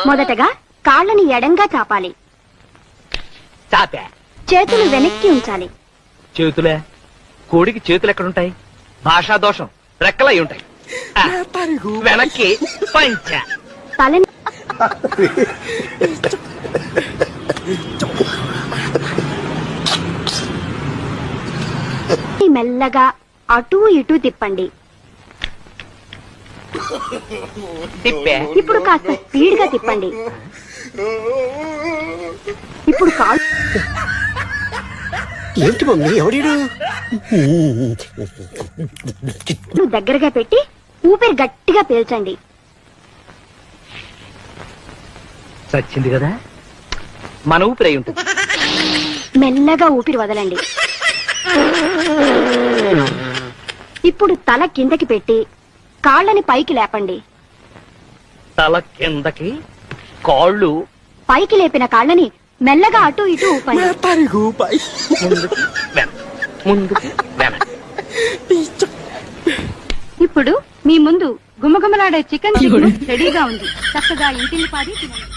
మొదటగా కాళ్ళని ఎడంగా చాపాలి. చాపా. చేతులు వెనక్కి ఉంచాలి. చేతులే? కోడికి చేతులు ఎక్కడుంటాయి? భాషా దోషం. రెక్కలై ఉంటాయి. ఆ, వెనక్కి పంచ. తలని మెల్లగా అటూ ఇటూ తిప్పండి. తిప్పే. ఇప్పుడు కాస్త స్పీడ్ గా తిప్పండి. ఇప్పుడు కాళ్ళు ఏంటి మమ్మీ ఎవడీడు? దగ్గరగా పెట్టి ఊపిరి గట్టిగా పీల్చండి. చచ్చింది కదా, మన ఊపిరి అయి ఉంటుంది. మెల్లగా ఊపిరి వదలండి. ఇప్పుడు తల కిందకి పెట్టి కాళ్ళని పైకి లేపండి. తల కిందకి, కాళ్ళు పైకి లేపిన కాళ్ళని మెల్లగా అటు ఇటు ఊపండి. ముందుకి వెనక్కి, ముందుకి వెనక్కి. ఇప్పుడు మీ ముందు గుమగుమలాడే చికెన్ రెడీగా ఉంది. చక్కగా ఇంటిని పాది తినండి.